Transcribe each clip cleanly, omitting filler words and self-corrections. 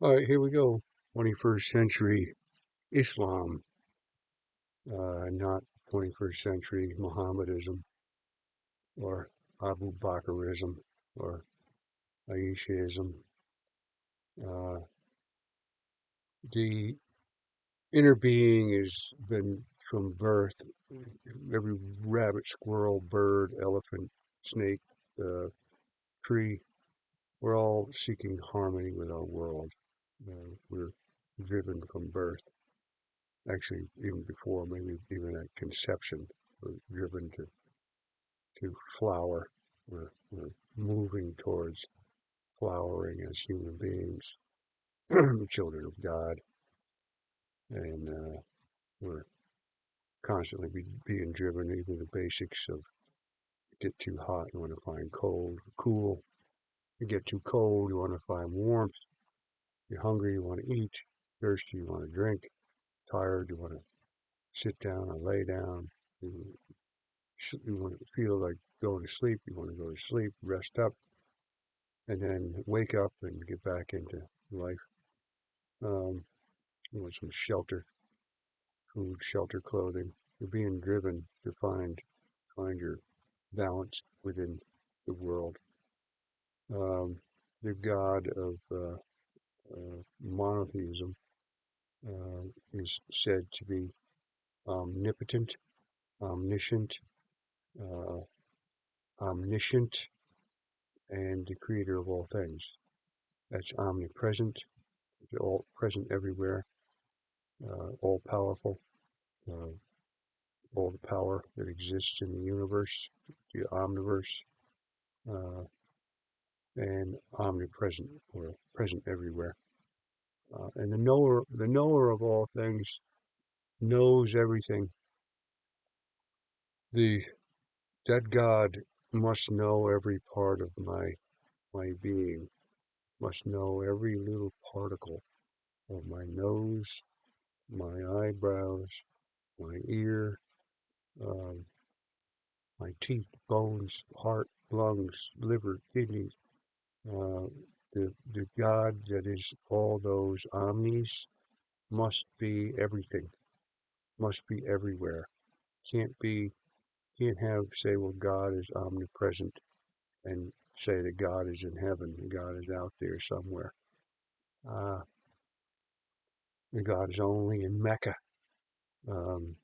All right, here we go. 21st century Islam, not 21st century Mohammedanism or Abu Bakrism or Aishaism. Uh, the inner being has been from birth. Every rabbit, squirrel, bird, elephant, snake, uh, tree, we're all seeking harmony with our world. We're driven from birth. Actually, even before, maybe even at conception, we're driven to flower. We're moving towards flowering as human beings, children of God, and we're constantly being driven. Even the basics of get too hot, you want to find cold, cool. You get too cold, you want to find warmth. You're hungry, you want to eat. Thirsty, you want to drink. Tired, you want to sit down or lay down. You, you want to feel like going to sleep. You want to go to sleep, rest up, and then wake up and get back into life. You want some shelter, food, shelter, clothing. You're being driven to find your balance within the world. Um, the God of monotheism is said to be omnipotent, omniscient, uh, omniscient, and the creator of all things. That's omnipresent, all present everywhere, all powerful, uh, all the power that exists in the universe, the omniverse, uh, and omnipresent, or present everywhere. And the knower of all things knows everything. The that God must know every part of my being, must know every little particle of my nose, my eyebrows, my ear, um, my teeth, bones, heart, lungs, liver, kidneys. Uh, the God that is all those omnis must be everything, must be everywhere. Can't have say, well, God is omnipresent and say that God is in heaven, God is out there somewhere. Uh, God is only in Mecca. Um,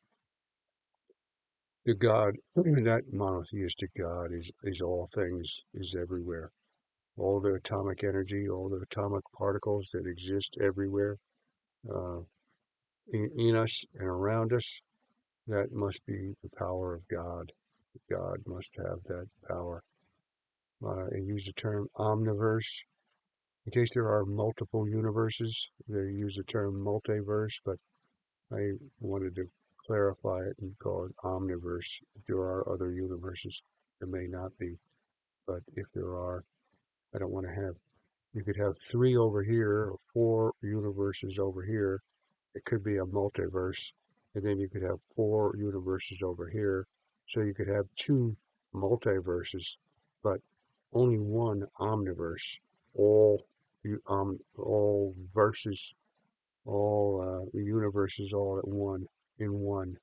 the God, that monotheistic God is all things, is everywhere. All the atomic energy, all the atomic particles that exist everywhere, uh, in us and around us, that must be the power of God. God must have that power. I use the term omniverse. In case there are multiple universes, they use the term multiverse, but I wanted to clarify it and call it omniverse. If there are other universes, there may not be, but if there are, I don't want to have, you could have three over here or four universes over here. It could be a multiverse, and then you could have four universes over here. So you could have two multiverses, but only one omniverse. All all verses, all universes, all at one in one.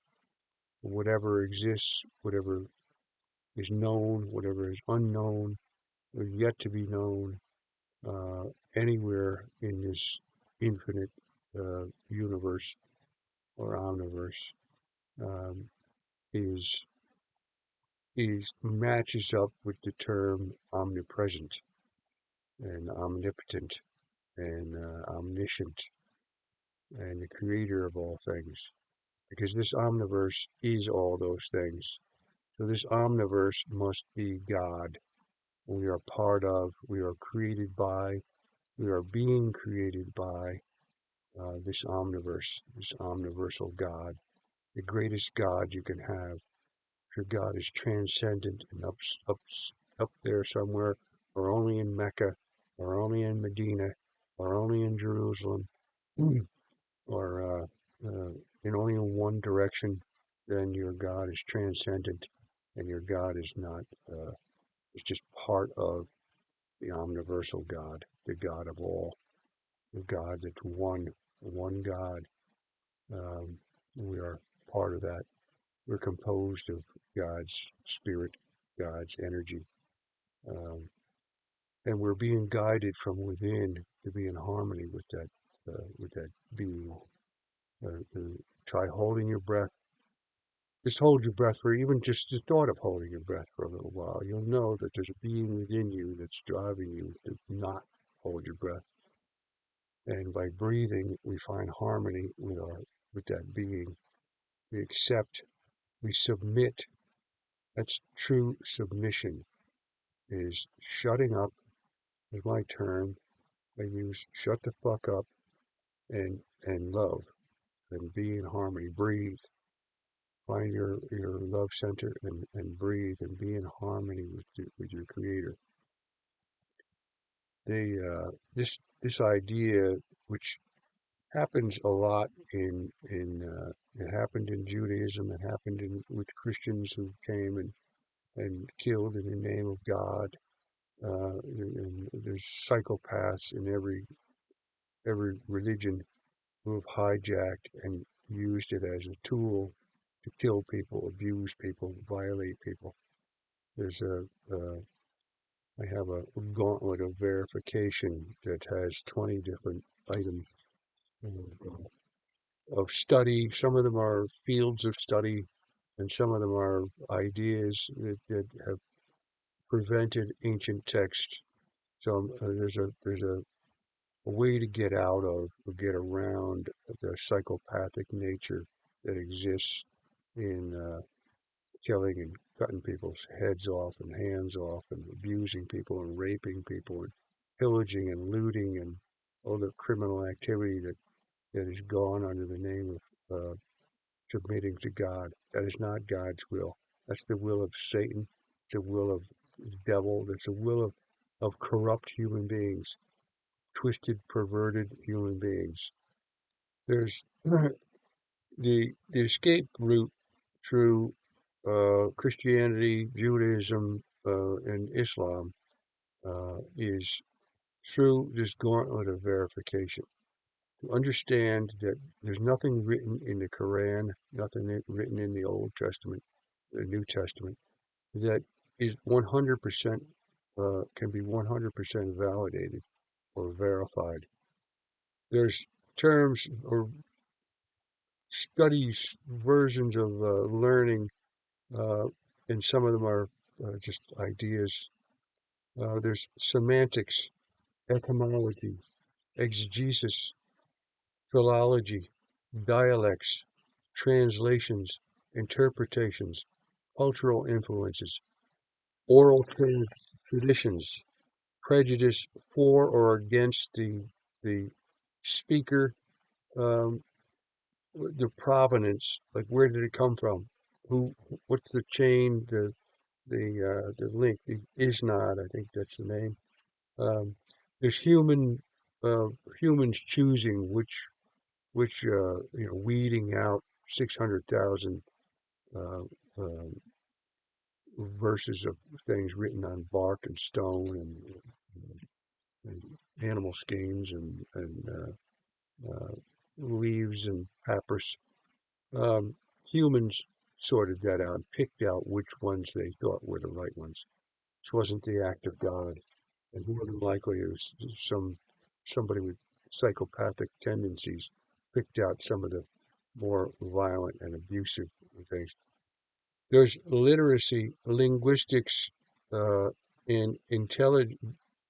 Whatever exists, whatever is known, whatever is unknown, or yet to be known, uh, anywhere in this infinite universe or omniverse, um, is matches up with the term omnipresent and omnipotent and omniscient and the creator of all things. Because this omniverse is all those things. So this omniverse must be God. We are part of, we are created by, we are being created by this omniverse, this omniversal God, the greatest God you can have. If your God is transcendent and up there somewhere, or only in Mecca, or only in Medina, or only in Jerusalem, or in only in one direction, then your God is transcendent, and your God is not. It's just part of the omniversal God, the God of all. a God that's one God. Um, we are part of that. We're composed of God's spirit, God's energy, um, and we're being guided from within to be in harmony with that being. Try holding your breath. Just hold your breath for even just the thought of holding your breath for a little while. You'll know that there's a being within you that's driving you to not hold your breath. And by breathing, we find harmony with that being. We accept, we submit. That's true submission, is shutting up is my term. I use shut the fuck up and love and be in harmony. Breathe. Find your love center and breathe and be in harmony with your creator. This idea, which happens a lot it happened in Judaism, it happened with Christians who came and killed in the name of God. And there's psychopaths in every religion who have hijacked and used it as a tool to kill people, abuse people, violate people. There's I have a gauntlet of verification that has 20 different items of study. Some of them are fields of study, and some of them are ideas that have prevented ancient texts. So there's a way to get out of or get around the psychopathic nature that exists in killing and cutting people's heads off and hands off and abusing people and raping people and pillaging and looting and all the criminal activity that is gone under the name of submitting to God. That is not God's will. That's the will of Satan. It's the will of the devil. It's the will of corrupt human beings, twisted, perverted human beings. There's the escape route through Christianity, Judaism, and Islam is through this gauntlet of verification. To understand that there's nothing written in the Quran, nothing written in the Old Testament, the New Testament, that is 100% can be 100% validated or verified. There's terms or studies, versions of learning, uh, and some of them are just ideas. There's semantics, etymology, exegesis, philology, dialects, translations, interpretations, cultural influences, oral traditions, prejudice for or against the speaker, um, the provenance, like where did it come from? Who? What's the chain? The link? The isnad, I think that's the name. Um, there's uh, humans choosing which weeding out 600,000 uh, uh, verses of things written on bark and stone and animal skins and leaves and papyrus. Humans sorted that out and picked out which ones they thought were the right ones. This wasn't the act of God, and more than likely it was somebody with psychopathic tendencies picked out some of the more violent and abusive things. There's literacy, linguistics, and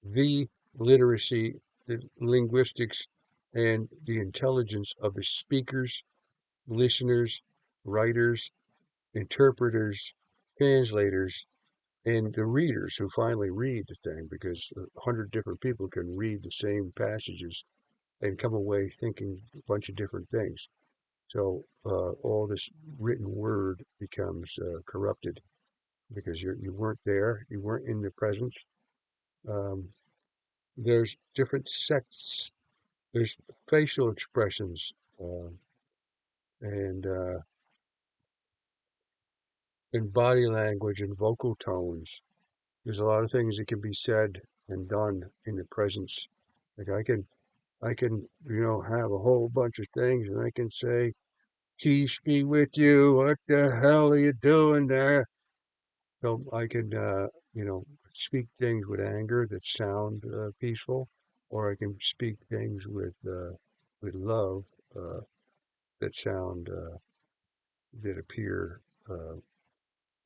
the literacy, the linguistics, and the intelligence of the speakers, listeners, writers, interpreters, translators, and the readers who finally read the thing, because 100 different people can read the same passages and come away thinking a bunch of different things. So all this written word becomes corrupted because you weren't there, you weren't in the presence. Um, there's different sects, there's facial expressions, uh, and uh, and body language and vocal tones. There's a lot of things that can be said and done in the presence. Like I can I can, have a whole bunch of things and I can say, peace be with you. What the hell are you doing there? So I can, speak things with anger that sound peaceful, or I can speak things with love uh, that sound that appear uh,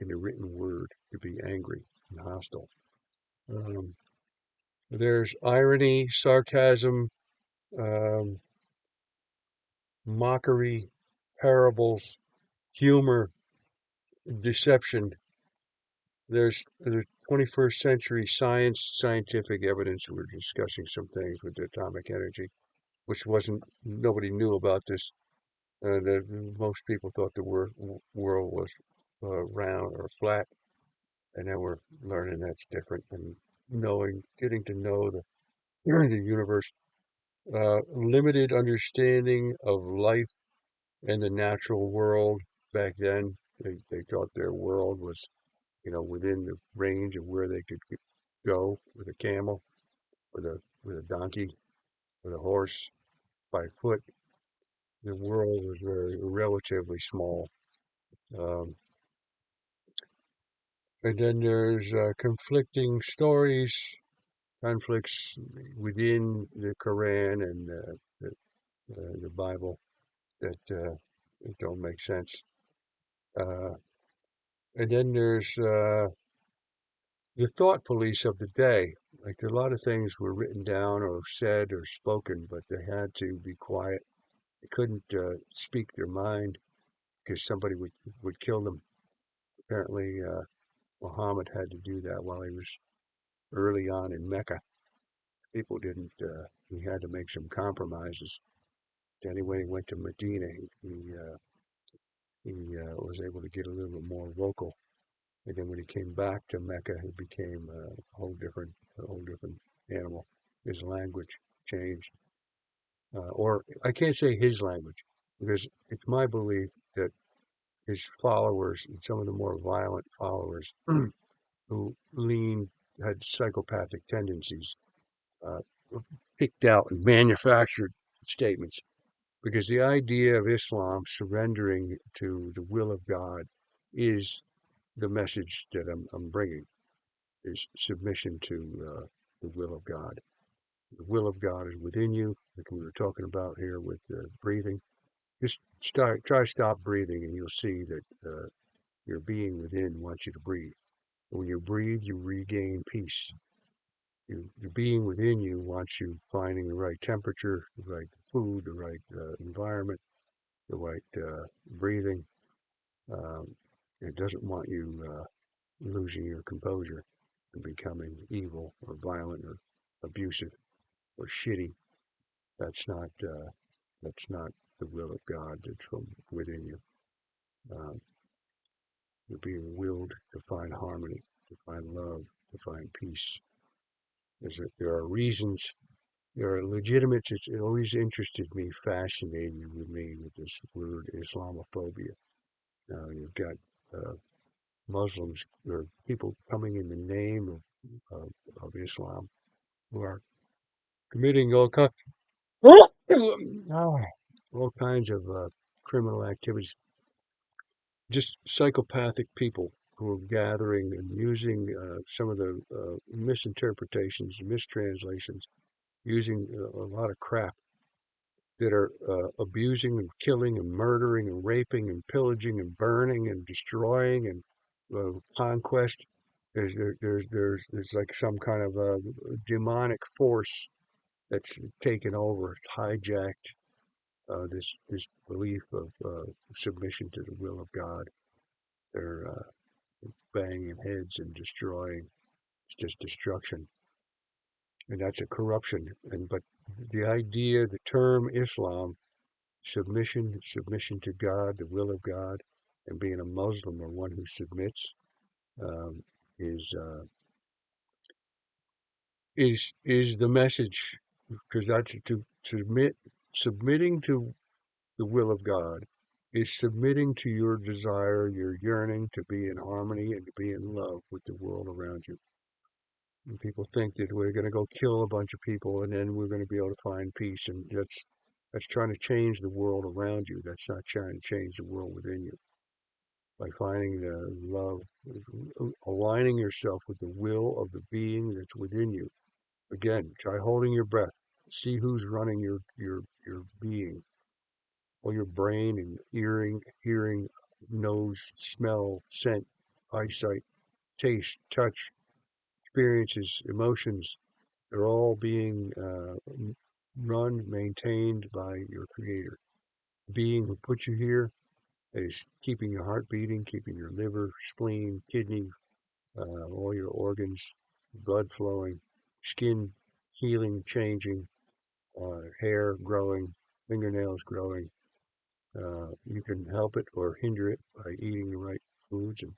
in the written word to be angry and hostile. Um, there's irony, sarcasm, um, mockery, parables, humor, deception. There's 21st century scientific evidence. We're discussing some things with the atomic energy, which wasn't nobody knew about this. Most people thought the world was round or flat, and then we're learning that's different and getting to know the universe. Limited understanding of life and the natural world back then. They thought their world was, within the range of where they could go with a camel, with a donkey, with a horse, by foot. The world was very relatively small. Um, and then there's conflicting stories, conflicts within the Quran and the Bible that don't make sense. Uh, and then there's the thought police of the day. Like a lot of things were written down or said or spoken, but they had to be quiet. They couldn't speak their mind because somebody would kill them. Apparently, Muhammad had to do that while he was early on in Mecca. People didn't. He had to make some compromises. Then when he went to Medina, he was able to get a little bit more vocal. And then when he came back to Mecca, he became a whole different animal. His language changed, or I can't say his language because it's my belief that his followers, and some of the more violent followers who had psychopathic tendencies, uh, picked out and manufactured statements. Because the idea of Islam surrendering to the will of God is the message that I'm bringing, is submission to the will of God. The will of God is within you, like we were talking about here with breathing. Just try stop breathing, and you'll see that your being within wants you to breathe. When you breathe, you regain peace. Your being within you wants you finding the right temperature, the right food, the right environment, the right breathing. Um, it doesn't want you losing your composure and becoming evil or violent or abusive or shitty. That's not uh, that's not the will of God that's from within you. Um, you're being willed to find harmony, to find love, to find peace. There are reasons. There are legitimate. It always interested me, fascinated with me with this word Islamophobia. Now you've got uh, Muslims or people coming in the name of Islam who are committing all kinds of criminal activities. Just psychopathic people who are gathering and using some of the misinterpretations, mistranslations, using a lot of crap that are abusing and killing and murdering and raping and pillaging and burning and destroying and conquest. There's like some kind of a demonic force that's taken over. It's hijacked this belief of submission to the will of God. They're banging heads and destroying. It's just destruction, and that's a corruption. But the idea, the term Islam, submission to God, the will of God, and being a Muslim or one who submits um, is is the message, because that's to submitting to the will of God is submitting to your desire, your yearning to be in harmony and to be in love with the world around you. And people think that we're going to go kill a bunch of people and then we're going to be able to find peace. And that's trying to change the world around you. That's not trying to change the world within you. By finding the love, aligning yourself with the will of the being that's within you. Again, try holding your breath. See who's running your being, or your brain and hearing, nose, smell, scent, eyesight, taste, touch, experiences, emotions. They're all being run, maintained by your creator. The being who put you here is keeping your heart beating, keeping your liver, spleen, kidney, all your organs, blood flowing, skin healing, changing, hair growing, fingernails growing. You can help it or hinder it by eating the right foods and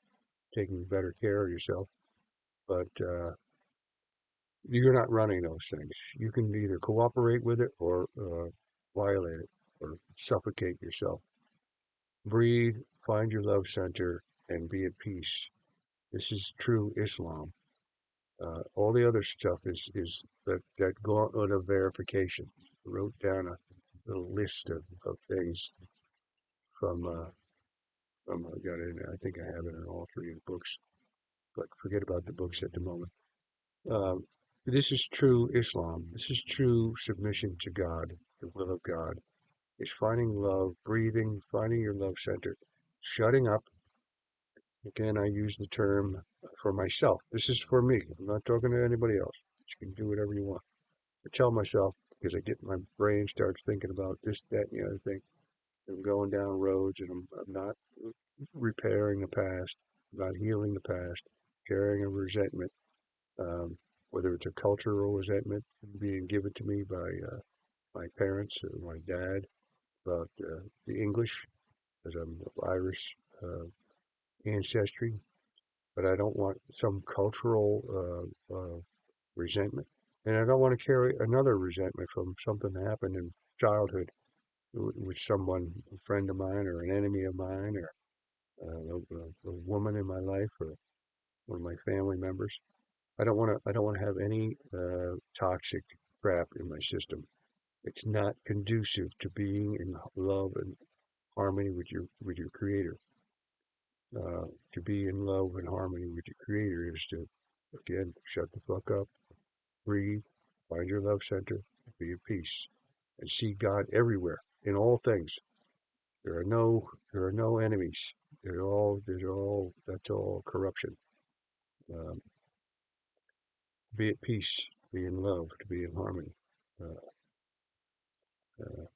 taking better care of yourself. But you're not running those things. You can either cooperate with it or violate it or suffocate yourself. Breathe, find your love center, and be at peace. This is true Islam. All the other stuff is that gauntlet of verification. I wrote down a little list of things from I got it. I think I have it in all three of the books, but forget about the books at the moment. Um, this is true Islam. This is true submission to God, the will of God. It's finding love, breathing, finding your love center, shutting up. Again, I use the term for myself. This is for me. I'm not talking to anybody else. You can do whatever you want. I tell myself, because I get my brain starts thinking about this, that, and the other thing. I'm going down roads and I'm not repairing the past, not healing the past, carrying a resentment, um, whether it's a cultural resentment being given to me by my parents or my dad about the English, because I'm of Irish ancestry, but I don't want some cultural resentment. And I don't want to carry another resentment from something that happened in childhood with someone, a friend of mine or an enemy of mine or a woman in my life or one of my family members. I don't want to have any toxic crap in my system. It's not conducive to being in love and harmony with your creator. To be in love and harmony with your creator is to, again, shut the fuck up, breathe, find your love center, be at peace, and see God everywhere in all things. There are no enemies. That's all corruption. Um, be at peace, be in love, to be in harmony. Uh, uh,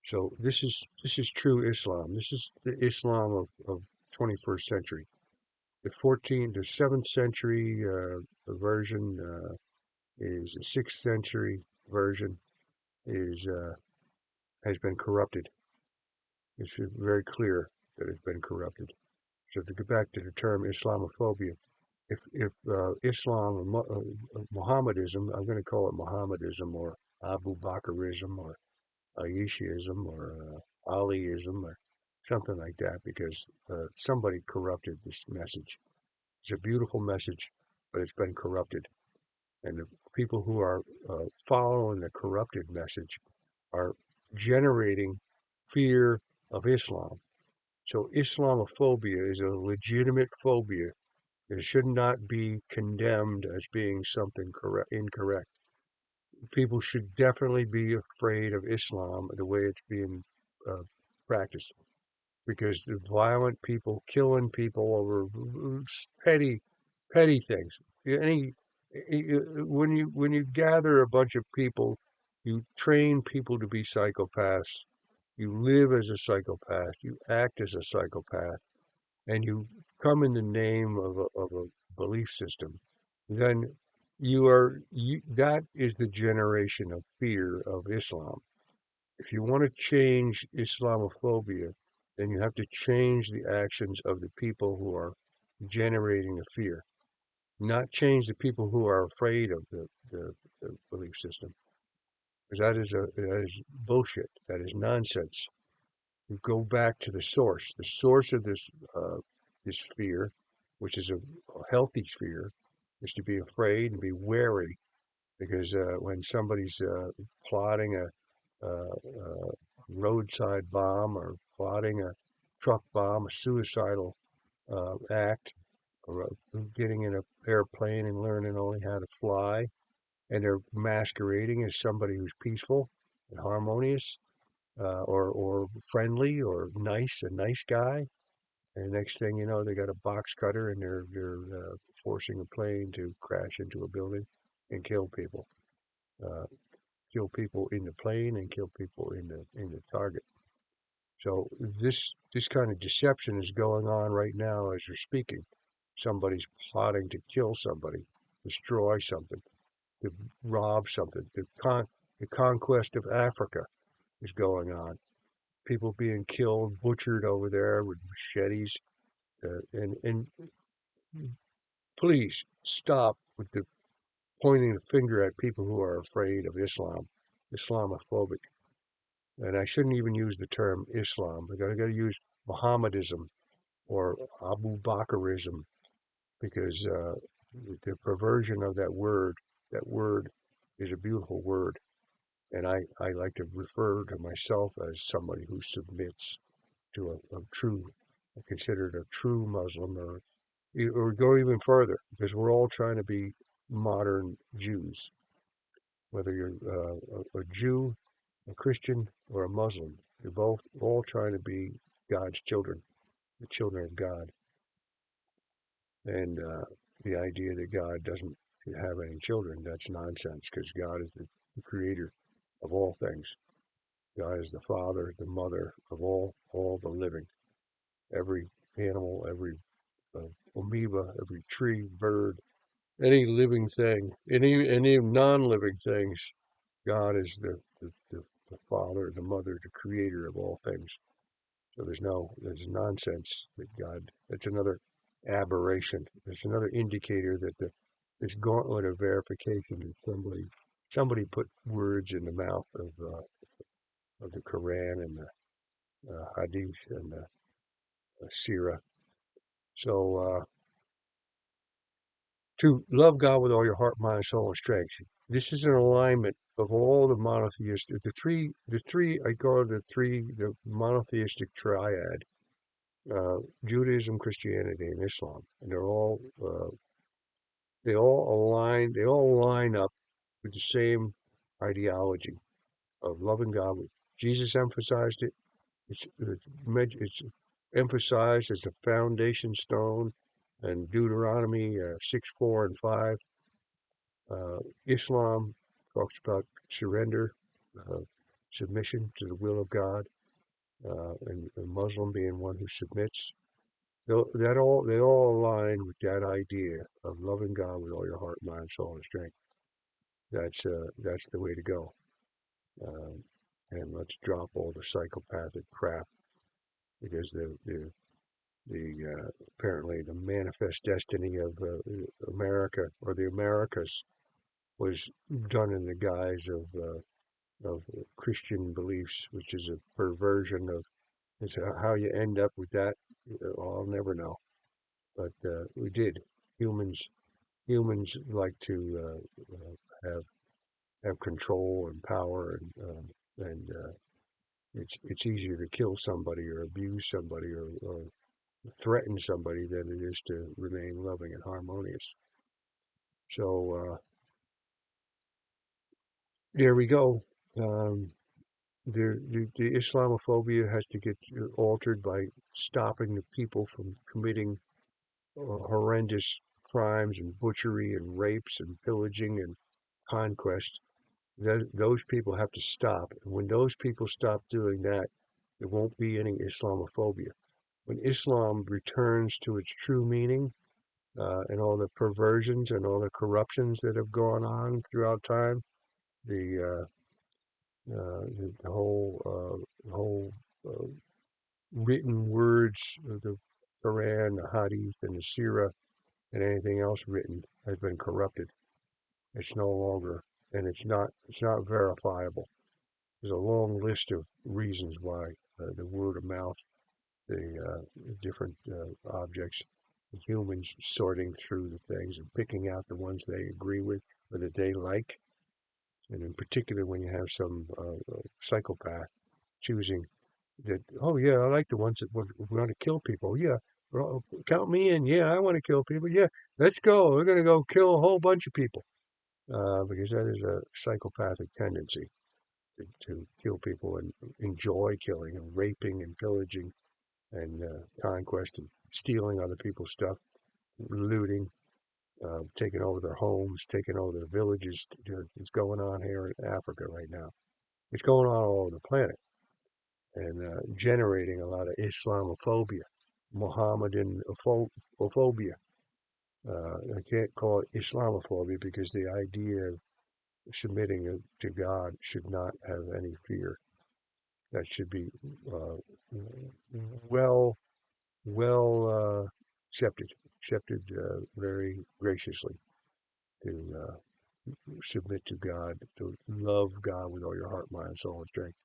so this is true Islam. This is the Islam of 21st century. The 7th century version is the 6th century version is has been corrupted. It's very clear that it's been corrupted. So to get back to the term Islamophobia, if Islam or Mohammedism, I'm going to call it Mohammedism or Abu Bakrism or Aishaism or Aliism or something like that, because somebody corrupted this message. It's a beautiful message, but it's been corrupted. And the people who are following the corrupted message are generating fear of Islam. So Islamophobia is a legitimate phobia. It should not be condemned as being something incorrect. People should definitely be afraid of Islam the way it's being uh, practiced, because the violent people killing people over petty things. Any when you gather a bunch of people, you train people to be psychopaths. You live as a psychopath. You act as a psychopath, and you come in the name of a belief system. Then that is the generation of fear of Islam. If you want to change Islamophobia, then you have to change the actions of the people who are generating the fear, not change the people who are afraid of the belief system. Because that is bullshit. That is nonsense. You go back to the source of this fear, which is a healthy fear, is to be afraid and be wary, because when somebody's plotting a roadside bomb or plotting a truck bomb, a suicidal act, or getting in an airplane and learning only how to fly, and they're masquerading as somebody who's peaceful and harmonious, or friendly or nice, a nice guy. And the next thing you know, they got a box cutter and they're forcing a plane to crash into a building and kill people. Uh, Kill people in the plane and kill people in the target. So this kind of deception is going on right now as you're speaking. Somebody's plotting to kill somebody, destroy something, to rob something. The conquest of Africa is going on. People being killed, butchered over there with machetes. And please stop with the pointing the finger at people who are afraid of Islam, Islamophobic. And I shouldn't even use the term Islam. I got to use Mohammedism or Abu Bakrism, because the perversion of that word is a beautiful word. And I like to refer to myself as somebody who submits to a true, considered a true Muslim, or go even further, because we're all trying to be modern Jews, whether you're a Jew, a Christian, or a Muslim. You're both all trying to be God's children, the children of God. And the idea that God doesn't have any children, that's nonsense, because God is the creator of all things. God is the father, the mother of all the living. Every animal, every amoeba, every tree, bird, any living thing, any non-living things. God is the father, the mother, the creator of all things. So there's nonsense that God, that's another aberration. It's another indicator that this gauntlet of verification that somebody put words in the mouth of the Quran and the Hadith and the Sirah. So to love God with all your heart, mind, soul, and strength. This is an alignment of all the monotheistic, the three, I call it the monotheistic triad, Judaism, Christianity, and Islam. And they all line up with the same ideology of loving God. Jesus emphasized it. It's emphasized as a foundation stone, and Deuteronomy 6, 4, and 5. Islam talks about surrender, uh, submission to the will of God, and a Muslim being one who submits. They all align with that idea of loving God with all your heart, mind, soul, and strength. That's the way to go. Um, and let's drop all the psychopathic crap, because the apparently the manifest destiny of America, or the Americas, was done in the guise of Christian beliefs, which is a perversion of. It's how you end up with that. I'll never know, but we did. Humans humans like to have control and power, and it's easier to kill somebody or abuse somebody, or threaten somebody than it is to remain loving and harmonious. So there we go. Um, the Islamophobia has to get altered by stopping the people from committing horrendous crimes and butchery and rapes and pillaging and conquest. Those people have to stop. And when those people stop doing that, there won't be any Islamophobia. When Islam returns to its true meaning, and all the perversions and all the corruptions that have gone on throughout time, the whole written words of the Quran, the Hadith, and the Sirah, and anything else written has been corrupted. It's no longer, and it's not verifiable. There's a long list of reasons why, the word of mouth, the different objects, humans sorting through the things and picking out the ones they agree with or that they like. And in particular, when you have some psychopath choosing that, oh, yeah, I like the ones that want to kill people. Yeah, well, count me in. Yeah, I want to kill people. Yeah, let's go. We're going to go kill a whole bunch of people because that is a psychopathic tendency to kill people and enjoy killing and raping and pillaging and conquest and stealing other people's stuff, looting, taking over their homes, taking over their villages. It's going on here in Africa right now. It's going on all over the planet and generating a lot of Islamophobia, Mohammedan phobia. I can't call it Islamophobia because the idea of submitting to God should not have any fear. That should be uh, well, accepted, very graciously to submit to God, to love God with all your heart, mind, soul, and strength.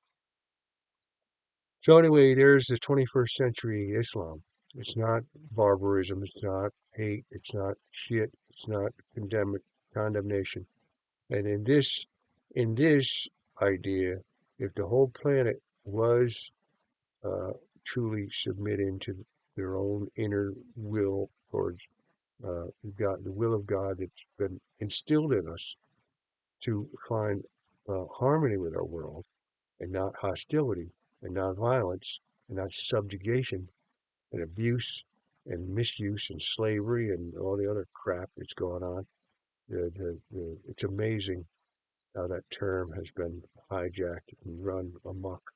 So anyway, there's the 21st century Islam. It's not barbarism. It's not hate. It's not shit. It's not condemnation. And in this idea, if the whole planet was uh, truly submitting to their own inner will towards God, the will of God that's been instilled in us to find harmony with our world and not hostility and not violence and not subjugation and abuse and misuse and slavery and all the other crap that's going on. It's amazing how that term has been hijacked and run amok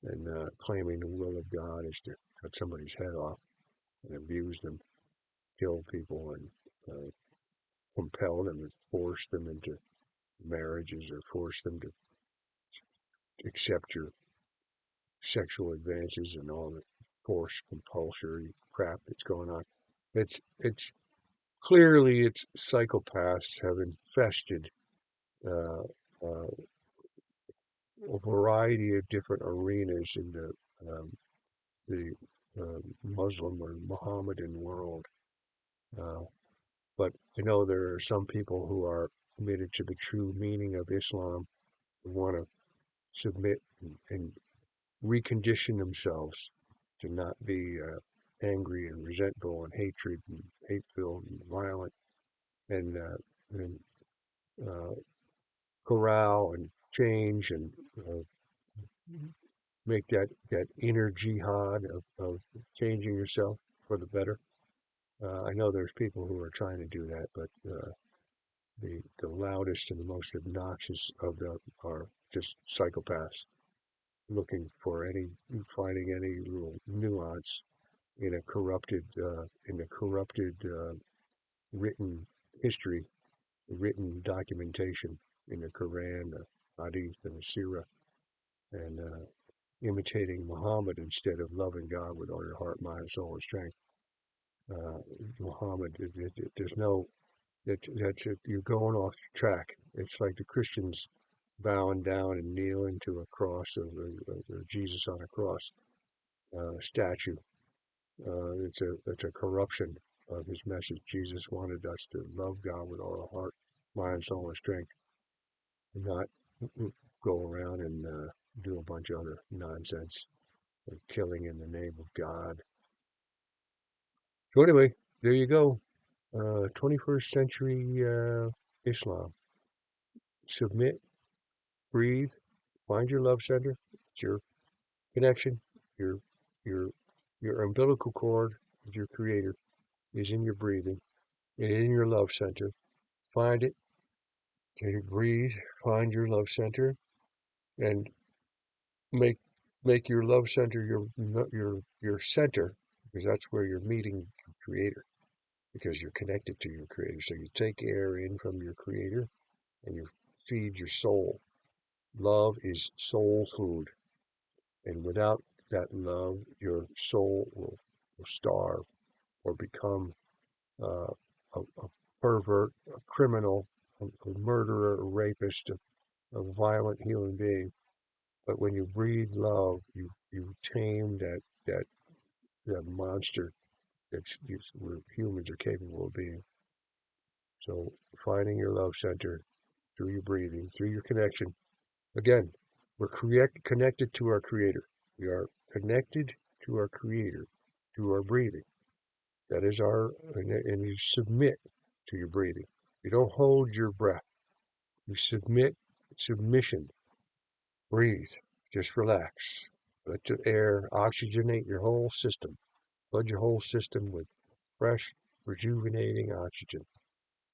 and claiming the will of God is to cut somebody's head off and abuse them, kill people, and compel them and force them into marriages or force them to accept your sexual advances and all the forced compulsory crap that's going on. It's clearly it's psychopaths have infested uh, uh, a variety of different arenas in the Muslim or Mohammedan world. Uh, but I know there are some people who are committed to the true meaning of Islam who want to submit and recondition themselves to not be angry and resentful and hatred and hate-filled and violent and uh, corral and change and make that inner jihad of changing yourself for the better. I know there's people who are trying to do that, but the loudest and the most obnoxious of them are just psychopaths looking for finding any little nuance in a corrupted written history, written documentation in the Quran, the Hadith, and the Sirah, and imitating Muhammad instead of loving God with all your heart, mind, soul, and strength. Uh, Muhammad, there's no, that's it, you're going off track. It's like the Christians bowing down and kneeling to a cross of Jesus on a cross statue. It's a corruption of his message. Jesus wanted us to love God with all our heart, mind, soul, and strength, and not go around and do a bunch of other nonsense, like killing in the name of God. So anyway, there you go. 21st century Islam. Submit, breathe, find your love center, your connection, your your your umbilical cord with your creator is in your breathing and in your love center. Find it, take a breathe, find your love center, and make make your love center your center because that's where you're meeting your creator because you're connected to your creator. So you take air in from your creator and you feed your soul. Love is soul food. And without that love, your soul will starve or become a pervert, a criminal, a murderer, a rapist, a violent human being. But when you breathe love, you tame that monster humans are capable of being. So finding your love center through your breathing, through your connection. Again, we're connected to our creator. We are connected to our creator through our breathing. That is and you submit to your breathing. You don't hold your breath. You submission. Breathe. Just relax. Let the air oxygenate your whole system. Flood your whole system with fresh, rejuvenating oxygen.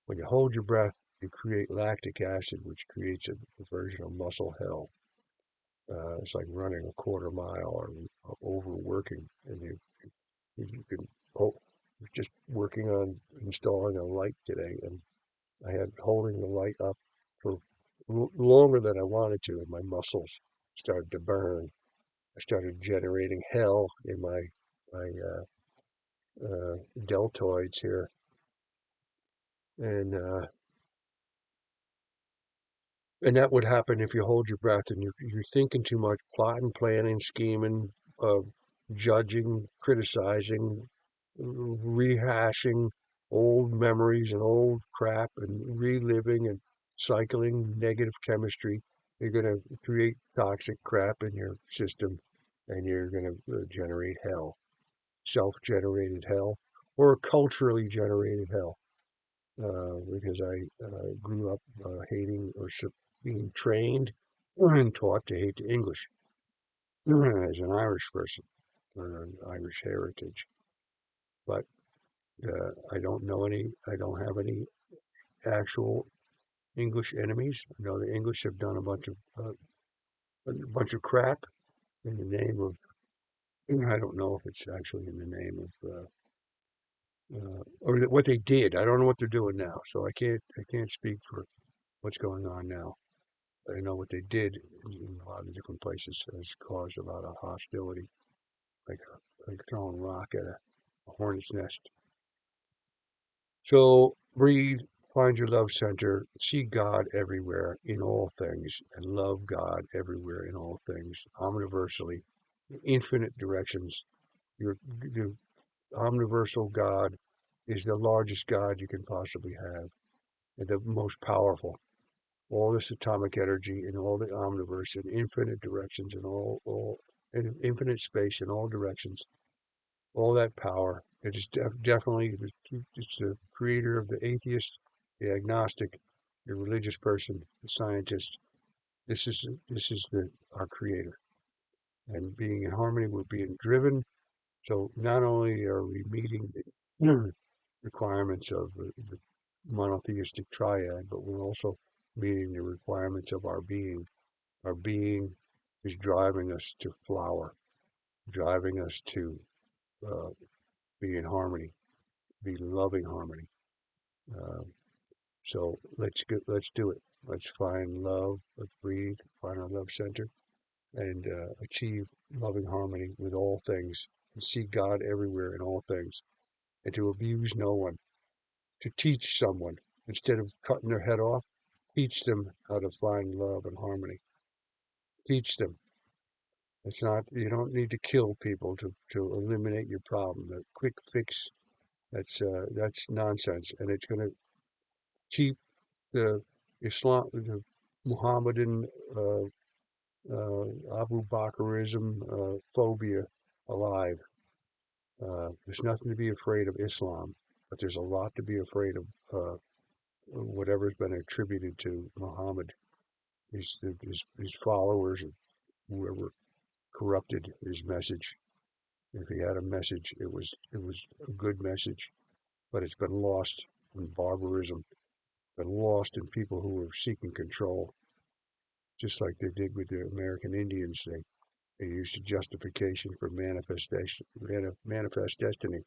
When you hold your breath, you create lactic acid, which creates a version of muscle hell. It's like running a quarter mile or overworking, and you can. Oh, just working on installing a light today, and I had holding the light up for longer than I wanted to, and my muscles started to burn. I started generating hell in my deltoids here, and that would happen if you hold your breath and you're thinking too much, plotting, planning, scheming, uh, judging, criticizing, rehashing old memories and old crap and reliving and cycling negative chemistry. You're going to create toxic crap in your system and you're going to generate hell, self-generated hell, or culturally generated hell. Because I grew up hating or being trained and taught to hate the English as an Irish person or an Irish heritage. But I don't have any actual English enemies. I know the English have done a bunch of crap in the name of, I don't know if it's actually in the name of, or what they did. I don't know what they're doing now. So I can't speak for what's going on now. I know what they did in a lot of different places has caused a lot of hostility, like like throwing a rock at a hornet's nest. So breathe, find your love center, see God everywhere in all things, and love God everywhere in all things, omniversally, infinite directions. The omniversal God is the largest God you can possibly have, and the most powerful. All this atomic energy in all the omniverse in infinite directions in all in infinite space in all directions, all that power. It is definitely it's the creator of the atheist, the agnostic, the religious person, the scientist. This is the our creator, and being in harmony, we're being driven. So not only are we meeting the requirements of the monotheistic triad, but we're also meeting the requirements of our being. Our being is driving us to flower, driving us to uh, be in harmony, be loving harmony. Uh, so let's do it. Let's find love. Let's breathe. Find our love center and achieve loving harmony with all things. And see God everywhere in all things, and to abuse no one. To teach someone instead of cutting their head off, teach them how to find love and harmony. Teach them. It's not, you don't need to kill people to eliminate your problem. The quick fix, that's nonsense. And it's going to keep the the Muhammadan, Abu Bakrism, phobia alive. There's nothing to be afraid of Islam, but there's a lot to be afraid of, whatever's been attributed to Muhammad. His followers, whoever corrupted his message. If he had a message, it was a good message, but it's been lost in barbarism, been lost in people who were seeking control, just like they did with the American Indians. They used a justification for manifestation, manifest destiny.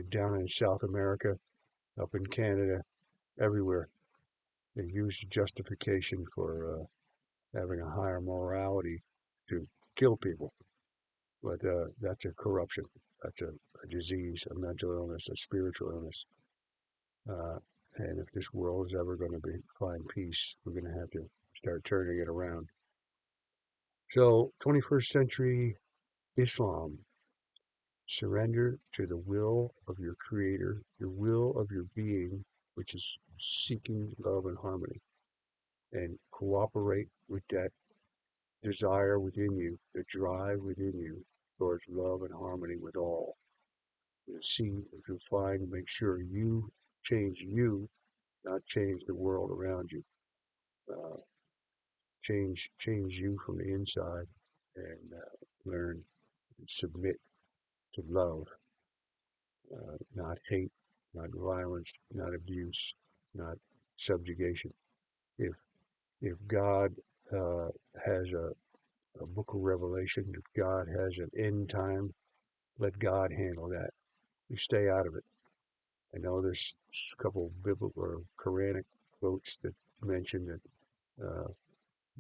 Down in South America, up in Canada, everywhere, they used a justification for having a higher morality to kill people. But that's a corruption. That's a disease, a mental illness, a spiritual illness. Uh, and if this world is ever going to find peace, we're going to have to start turning it around. So, 21st century Islam. Surrender to the will of your creator, your will of your being, which is seeking love and harmony, and cooperate with that desire within you, the drive within you towards love and harmony with all. You see if you find, make sure you, not change the world around you. Uh, change you from the inside, and learn and submit to love, not hate, not violence, not abuse, not subjugation. If if God uh, has a book of Revelation, if God has an end time, let God handle that. You stay out of it. I know there's a couple of biblical or Quranic quotes that mention that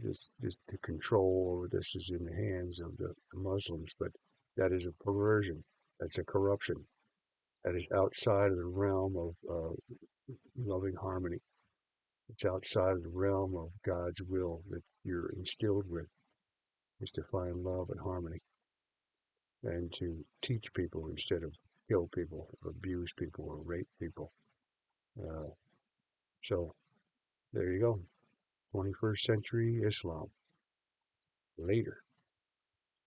this the control over this is in the hands of the Muslims, but that is a perversion. That's a corruption. That is outside of the realm of loving harmony. It's outside of the realm of God's will that you're instilled with, is to find love and harmony and to teach people instead of kill people, or abuse people, or rape people. Uh, so there you go. 21st century Islam. Later.